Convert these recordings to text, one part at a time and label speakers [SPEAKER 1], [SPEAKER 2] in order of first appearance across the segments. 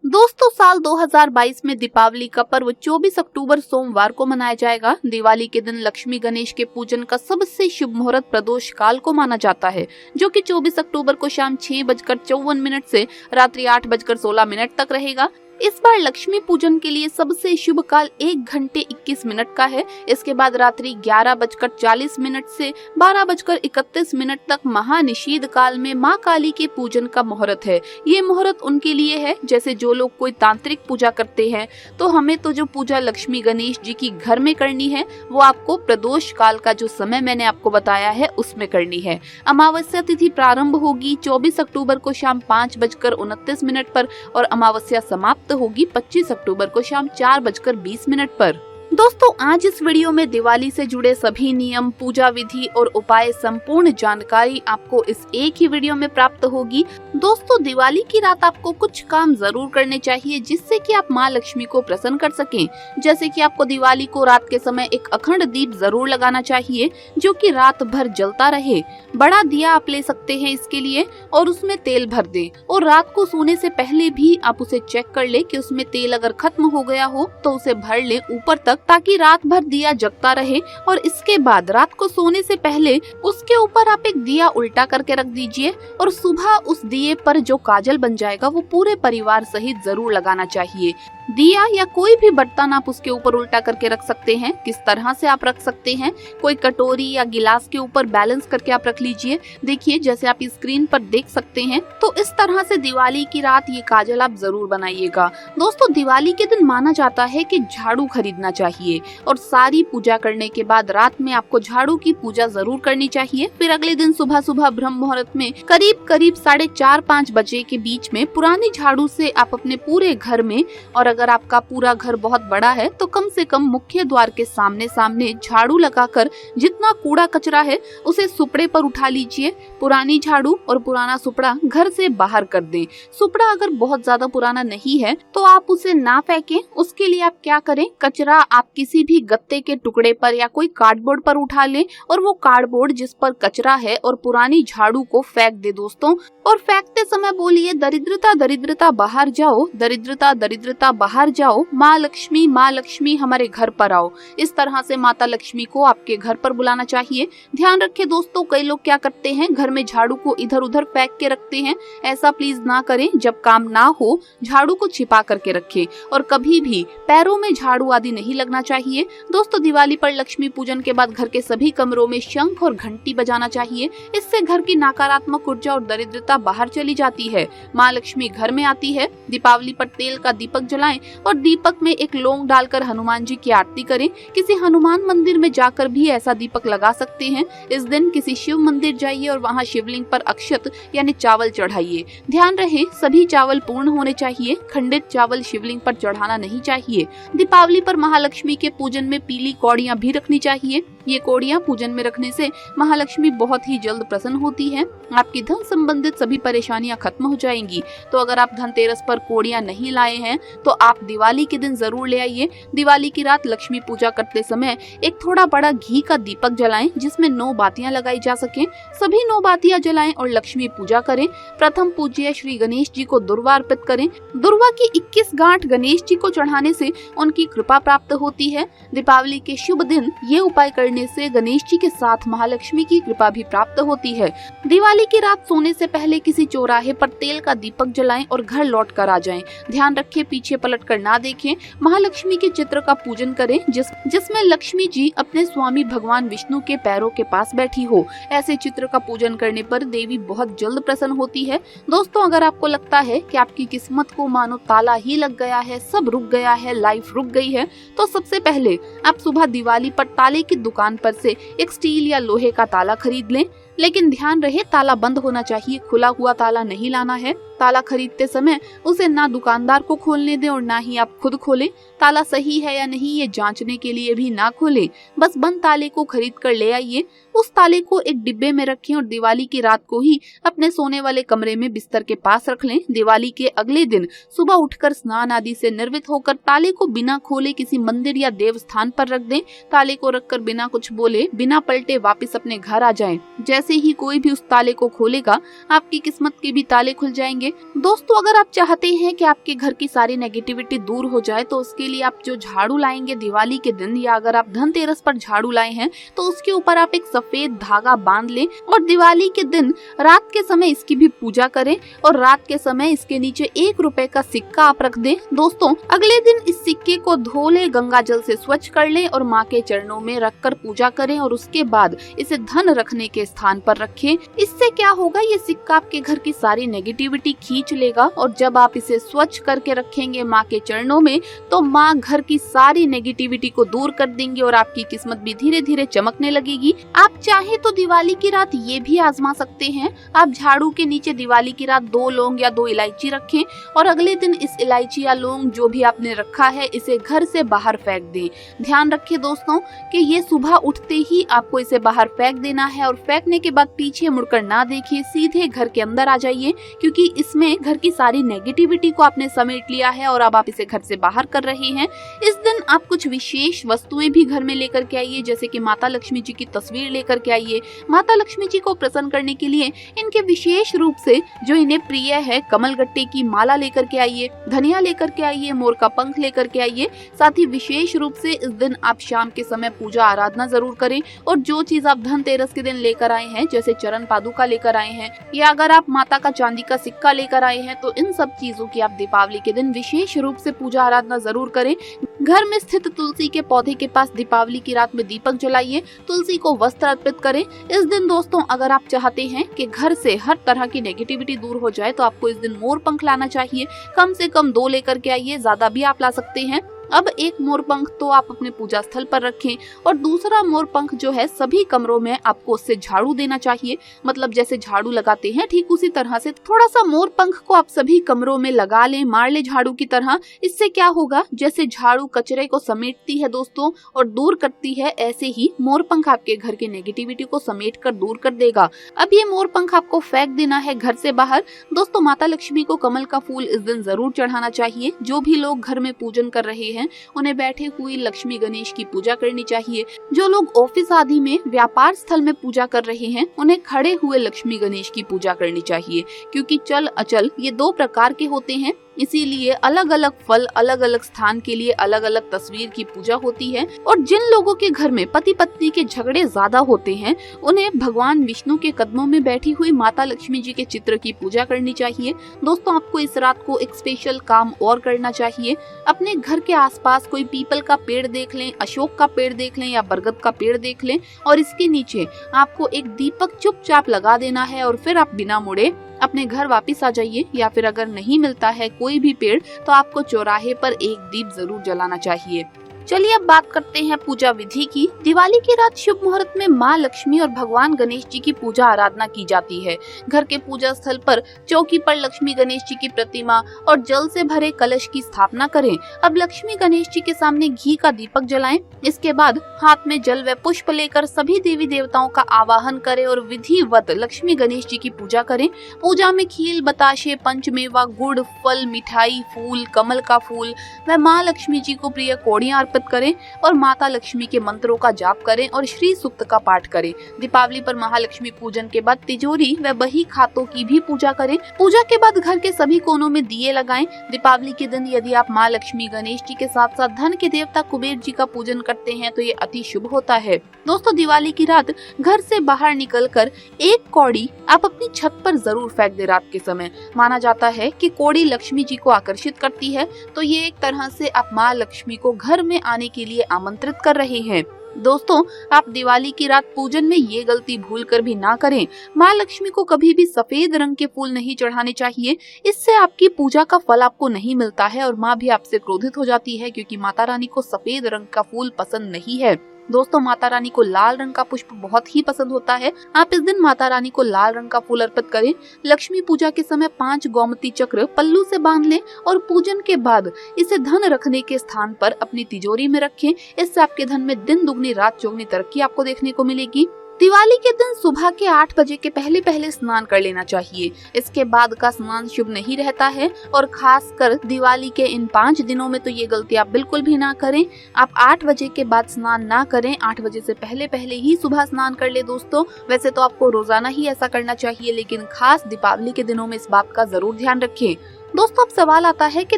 [SPEAKER 1] दोस्तों, साल 2022 में दीपावली का पर्व 24 अक्टूबर सोमवार को मनाया जाएगा। दिवाली के दिन लक्ष्मी गणेश के पूजन का सबसे शुभ मुहूर्त प्रदोष काल को माना जाता है, जो कि 24 अक्टूबर को शाम 6:54 से रात्रि 8:16 तक रहेगा। इस बार लक्ष्मी पूजन के लिए सबसे शुभ काल 1 घंटे 21 का है। इसके बाद रात्रि 11:40 से 12:31 तक महानिषेध काल में माँ काली के पूजन का मुहूर्त है। ये मुहूर्त उनके लिए है जैसे जो लोग कोई तांत्रिक पूजा करते हैं। तो हमें तो जो पूजा लक्ष्मी गणेश जी की घर में करनी है वो आपको प्रदोष काल का जो समय मैंने आपको बताया है उसमें करनी है। अमावस्या तिथि प्रारंभ होगी 24 अक्टूबर को शाम 5:29 पर और अमावस्या समाप्त होगी 25 अक्टूबर को शाम 4:20 पर। दोस्तों, आज इस वीडियो में दिवाली से जुड़े सभी नियम, पूजा विधि और उपाय संपूर्ण जानकारी आपको इस एक ही वीडियो में प्राप्त होगी। दोस्तों, दिवाली की रात आपको कुछ काम जरूर करने चाहिए जिससे कि आप माँ लक्ष्मी को प्रसन्न कर सकें। जैसे कि आपको दिवाली को रात के समय एक अखंड दीप जरूर लगाना चाहिए जो कि रात भर जलता रहे। बड़ा दिया आप ले सकते हैं इसके लिए और उसमें तेल भर दें और रात को सोने से पहले भी आप उसे चेक कर ले कि उसमें तेल अगर खत्म हो गया हो तो उसे भर ले ऊपर तक, ताकि रात भर दिया जगता रहे। और इसके बाद रात को सोने से पहले उसके ऊपर आप एक दिया उल्टा करके रख दीजिए और सुबह उस दिए पर जो काजल बन जाएगा वो पूरे परिवार सहित जरूर लगाना चाहिए। दिया या कोई भी बर्तन आप उसके ऊपर उल्टा करके रख सकते हैं। किस तरह से आप रख सकते हैं, कोई कटोरी या गिलास के ऊपर बैलेंस करके आप रख लीजिए। देखिए जैसे आप स्क्रीन पर देख सकते हैं। तो इस तरह से दिवाली की रात ये काजल आप जरूर बनाइएगा। दोस्तों, दिवाली के दिन माना जाता है कि झाड़ू खरीदना चाहिए और सारी पूजा करने के बाद रात में आपको झाड़ू की पूजा जरूर करनी चाहिए। फिर अगले दिन सुबह सुबह ब्रह्म मुहूर्त में करीब 4:30-5 बजे के बीच में पुरानी झाड़ू से आप अपने पूरे घर में, और अगर आपका पूरा घर बहुत बड़ा है तो कम से कम मुख्य द्वार के सामने सामने झाड़ू लगाकर जितना कूड़ा कचरा है उसे सुपड़े पर उठा लीजिए। पुरानी झाड़ू और पुराना सुपड़ा घर से बाहर कर दें। सुपड़ा अगर बहुत ज्यादा पुराना नहीं है तो आप उसे ना फेंकें। उसके लिए आप क्या करें, कचरा आप किसी भी गत्ते के टुकड़े पर या कोई कार्डबोर्ड पर उठा लें और वो कार्डबोर्ड जिस पर कचरा है और पुरानी झाड़ू को फेंक दे दोस्तों। और फेंकते समय बोलिए, दरिद्रता दरिद्रता बाहर जाओ, दरिद्रता दरिद्रता बाहर जाओ, माँ लक्ष्मी हमारे घर पर आओ। इस तरह से माता लक्ष्मी को आपके घर पर बुलाना चाहिए। ध्यान रखें दोस्तों, कई लोग क्या करते हैं, घर में झाड़ू को इधर उधर फेंक के रखते हैं। ऐसा प्लीज ना करें। जब काम ना हो झाड़ू को छिपा करके रखें और कभी भी पैरों में झाड़ू आदि नहीं लगना चाहिए। दोस्तों, दिवाली पर लक्ष्मी पूजन के बाद घर के सभी कमरों में शंख और घंटी बजाना चाहिए। इससे घर की नकारात्मक ऊर्जा और दरिद्रता बाहर चली जाती है। माँ लक्ष्मी घर में आती है। दीपावली पर तेल का दीपक जलाएं और दीपक में एक लौंग डालकर हनुमान जी की आरती करें। किसी हनुमान मंदिर में जाकर भी ऐसा दीपक लगा सकते हैं। इस दिन किसी शिव मंदिर जाइए और वहाँ शिवलिंग पर अक्षत यानी चावल चढ़ाइए। ध्यान रहे सभी चावल पूर्ण होने चाहिए। खंडित चावल शिवलिंग पर चढ़ाना नहीं चाहिए। दीपावली पर महालक्ष्मी के पूजन में पीली कौड़ियाँ भी रखनी चाहिए। ये कौड़ियाँ पूजन में रखने से महालक्ष्मी बहुत ही जल्द प्रसन्न होती है। आपकी धन संबंधित सभी परेशानियां खत्म हो जाएंगी। तो अगर आप धनतेरस पर कौड़ियाँ नहीं लाए हैं तो आप दिवाली के दिन जरूर ले आइए। दिवाली की रात लक्ष्मी पूजा करते समय एक थोड़ा बड़ा घी का दीपक जलाएं जिसमें 9 बातियां लगाई जा सकें। सभी 9 बातियां जलाएं और लक्ष्मी पूजा करें। प्रथम पूज्य श्री गणेश जी को दुर्वा अर्पित करें। दुर्वा की 21 गांठ गणेश जी को चढ़ाने से उनकी कृपा प्राप्त होती है। दीपावली के शुभ दिन ये उपाय करने से गणेश जी के साथ महालक्ष्मी की कृपा भी प्राप्त होती है। दिवाली की रात सोने से पहले किसी चौराहे पर तेल का दीपक जलाएं और घर लौट कर आ जाएं। ध्यान रखें पीछे पलट कर ना देखें। महालक्ष्मी के चित्र का पूजन करें जिसमें लक्ष्मी जी अपने स्वामी भगवान विष्णु के पैरों के पास बैठी हो। ऐसे चित्र का पूजन करने पर देवी बहुत जल्द प्रसन्न होती है। दोस्तों, अगर आपको लगता है कि आपकी किस्मत को मानो ताला ही लग गया है, सब रुक गया है, लाइफ रुक गई है, तो सबसे पहले आप सुबह दिवाली पर ताले की दुकान पर से एक स्टील या लोहे का ताला खरीद लें। लेकिन ध्यान रहे ताला बंद होना चाहिए, खुला हुआ ताला नहीं लाना है। ताला खरीदते समय उसे ना दुकानदार को खोलने दें और ना ही आप खुद खोलें। ताला सही है या नहीं ये जांचने के लिए भी ना खोलें। बस बंद ताले को खरीद कर ले आइए, उस ताले को एक डिब्बे में रखें और दिवाली की रात को ही अपने सोने वाले कमरे में बिस्तर के पास रख लें। दिवाली के अगले दिन सुबह उठकर स्नान आदि से निर्वित होकर ताले को बिना खोले किसी मंदिर या देव स्थान पर रख दें। ताले को रखकर बिना कुछ बोले, बिना पलटे वापस अपने घर आ जाएं। जैसे ही कोई भी उस ताले को खोलेगा, आपकी किस्मत के भी ताले खुल जाएंगे। दोस्तों, अगर आप चाहते हैं कि आपके घर की सारी नेगेटिविटी दूर हो जाए तो उसके लिए आप जो झाड़ू लाएंगे दिवाली के दिन, या अगर आप धनतेरस पर झाड़ू लाए हैं तो उसके ऊपर आप एक सफेद धागा बांध लें और दिवाली के दिन रात के समय इसकी भी पूजा करें और रात के समय इसके नीचे 1 रुपए का सिक्का आप रख दें। दोस्तों, अगले दिन इस सिक्के को धो ले, गंगा जल से स्वच्छ कर लें और माँ के चरणों में रखकर पूजा करें और उसके बाद इसे धन रखने के स्थान पर रखें। इससे क्या होगा, ये सिक्का आपके घर की सारी नेगेटिविटी खींच लेगा और जब आप इसे स्वच्छ करके रखेंगे माँ के चरणों में तो माँ घर की सारी नेगेटिविटी को दूर कर देंगी और आपकी किस्मत भी धीरे धीरे चमकने लगेगी। आप चाहे तो दिवाली की रात ये भी आजमा सकते हैं। आप झाड़ू के नीचे दिवाली की रात 2 लौंग या 2 इलायची रखें और अगले दिन इस इलायची या लौंग जो भी आपने रखा है इसे घर से बाहर फेंक दें। ध्यान रखिए दोस्तों कि ये सुबह उठते ही आपको इसे बाहर फेंक देना है और फेंकने के बाद पीछे मुड़कर ना देखिए, सीधे घर के अंदर आ जाइए, क्योंकि इसमें घर की सारी नेगेटिविटी को आपने समेट लिया है और अब आप इसे घर से बाहर कर रहे हैं। इस दिन आप कुछ विशेष वस्तुएं भी घर में लेकर के आइए, जैसे कि माता लक्ष्मी जी की तस्वीर लेकर के आइए। माता लक्ष्मी जी को प्रसन्न करने के लिए इनके विशेष रूप से जो इन्हें प्रिय है, कमल गट्टे की माला लेकर के आइए, धनिया लेकर के आइए, मोर का पंख लेकर के आइए। साथ ही विशेष रूप से इस दिन आप शाम के समय पूजा आराधना जरूर करें और जो चीज आप धनतेरस के दिन लेकर आए हैं, जैसे चरण पादुका लेकर आए हैं या अगर आप माता का चांदी का सिक्का लेकर आए हैं, तो इन सब चीजों की आप दीपावली के दिन विशेष रूप से पूजा आराधना जरूर करें। घर में स्थित तुलसी के पौधे के पास दीपावली की रात में दीपक जलाइए, तुलसी को वस्त्र अर्पित करें। इस दिन दोस्तों, अगर आप चाहते हैं कि घर से हर तरह की नेगेटिविटी दूर हो जाए तो आपको इस दिन मोर पंख लाना चाहिए। कम से कम 2 लेकर के आइए, ज्यादा भी आप ला सकते हैं। अब एक मोर पंख तो आप अपने पूजा स्थल पर रखें और दूसरा मोर पंख जो है सभी कमरों में आपको उससे झाड़ू देना चाहिए। मतलब जैसे झाड़ू लगाते हैं ठीक उसी तरह से थोड़ा सा मोर पंख को आप सभी कमरों में लगा लें, मार ले झाड़ू की तरह। इससे क्या होगा, जैसे झाड़ू कचरे को समेटती है दोस्तों और दूर करती है, ऐसे ही मोर पंख आपके घर की नेगेटिविटी को समेट कर दूर कर देगा। अब ये मोर पंख आपको फेंक देना है घर से बाहर। दोस्तों, माता लक्ष्मी को कमल का फूल इस दिन जरूर चढ़ाना चाहिए। जो भी लोग घर में पूजन कर रहे हैं उन्हें बैठे हुए लक्ष्मी गणेश की पूजा करनी चाहिए। जो लोग ऑफिस आदि में व्यापार स्थल में पूजा कर रहे हैं उन्हें खड़े हुए लक्ष्मी गणेश की पूजा करनी चाहिए, क्योंकि चल अचल ये 2 प्रकार के होते हैं, इसीलिए अलग अलग फल अलग अलग स्थान के लिए अलग अलग तस्वीर की पूजा होती है। और जिन लोगों के घर में पति पत्नी के झगड़े ज्यादा होते हैं उन्हें भगवान विष्णु के कदमों में बैठी हुई माता लक्ष्मी जी के चित्र की पूजा करनी चाहिए। दोस्तों, आपको इस रात को एक स्पेशल काम और करना चाहिए। अपने घर के आसपास कोई पीपल का पेड़ देख लें, अशोक का पेड़ देख लें या बरगद का पेड़ देख लें और इसके नीचे आपको एक दीपक चुपचाप लगा देना है और फिर आप बिना मुड़े अपने घर वापस आ जाइए। या फिर अगर नहीं मिलता है कोई भी पेड़ तो आपको चौराहे पर एक दीप जरूर जलाना चाहिए। चलिए अब बात करते हैं पूजा विधि की। दिवाली की रात शुभ मुहूर्त में माँ लक्ष्मी और भगवान गणेश जी की पूजा आराधना की जाती है। घर के पूजा स्थल पर चौकी पर लक्ष्मी गणेश जी की प्रतिमा और जल से भरे कलश की स्थापना करें। अब लक्ष्मी गणेश जी के सामने घी का दीपक जलाएं। इसके बाद हाथ में जल व पुष्प लेकर सभी देवी देवताओं का आवाहन करें और विधिवत लक्ष्मी गणेश जी की पूजा करें। पूजा में खील, बताशे, पंचमेवा, गुड़, फल, मिठाई, फूल, कमल का फूल व माँ लक्ष्मी जी को प्रिय कौड़ियाँ अर्पित करें और माता लक्ष्मी के मंत्रों का जाप करें और श्री सूक्त का पाठ करें। दीपावली पर महालक्ष्मी पूजन के बाद तिजोरी व बही खातों की भी पूजा करें। पूजा के बाद घर के सभी कोनों में दिए लगाएं। दीपावली के दिन यदि आप माँ लक्ष्मी, गणेश जी के साथ साथ धन के देवता कुबेर जी का पूजन करते हैं तो ये अति शुभ होता है। दोस्तों, दिवाली की रात घर से बाहर निकलकर एक कौड़ी आप अपनी छत पर जरूर फेंक दे। रात के समय माना जाता है कि कौड़ी लक्ष्मी जी को आकर्षित करती है, तो ये एक तरह से आप माँ लक्ष्मी को घर में आने के लिए आमंत्रित कर रहे हैं। दोस्तों, आप दिवाली की रात पूजन में ये गलती भूल कर भी ना करें। माँ लक्ष्मी को कभी भी सफेद रंग के फूल नहीं चढ़ाने चाहिए। इससे आपकी पूजा का फल आपको नहीं मिलता है और माँ भी आपसे क्रोधित हो जाती है, क्योंकि माता रानी को सफेद रंग का फूल पसंद नहीं है। दोस्तों माता रानी को लाल रंग का पुष्प बहुत ही पसंद होता है। आप इस दिन माता रानी को लाल रंग का फूल अर्पित करें। लक्ष्मी पूजा के समय 5 गोमती चक्र पल्लू से बांध लें और पूजन के बाद इसे धन रखने के स्थान पर अपनी तिजोरी में रखें। इससे आपके धन में दिन दुगनी रात चौगुनी तरक्की आपको देखने को मिलेगी। दिवाली के दिन सुबह के 8 बजे के पहले स्नान कर लेना चाहिए। इसके बाद का स्नान शुभ नहीं रहता है और खासकर दिवाली के इन 5 दिनों में तो ये गलती आप बिल्कुल भी ना करें। आप 8 बजे के बाद स्नान ना करें, 8 बजे से पहले ही सुबह स्नान कर ले दोस्तों। वैसे तो आपको रोजाना ही ऐसा करना चाहिए, लेकिन खास दीपावली के दिनों में इस बात का जरूर ध्यान रखें। दोस्तों अब सवाल आता है कि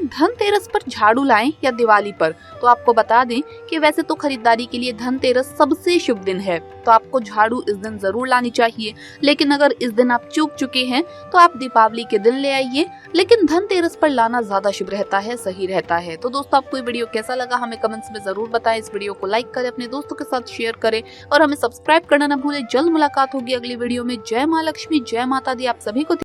[SPEAKER 1] धनतेरस पर झाड़ू लाएं या दिवाली पर। तो आपको बता दें कि वैसे तो खरीदारी के लिए धनतेरस सबसे शुभ दिन है, तो आपको झाड़ू इस दिन जरूर लानी चाहिए। लेकिन अगर इस दिन आप चूक चुके हैं तो आप दीपावली के दिन ले आइए, लेकिन धनतेरस पर लाना ज्यादा शुभ रहता है, सही रहता है। तो दोस्तों आपको ये वीडियो कैसा लगा हमें कमेंट्स में जरूर बताएं। इस वीडियो को लाइक करें, अपने दोस्तों के साथ शेयर करें और हमें सब्सक्राइब करना न भूलें। जल्द मुलाकात होगी अगली वीडियो में। जय माँ लक्ष्मी, जय माता दी आप सभी को।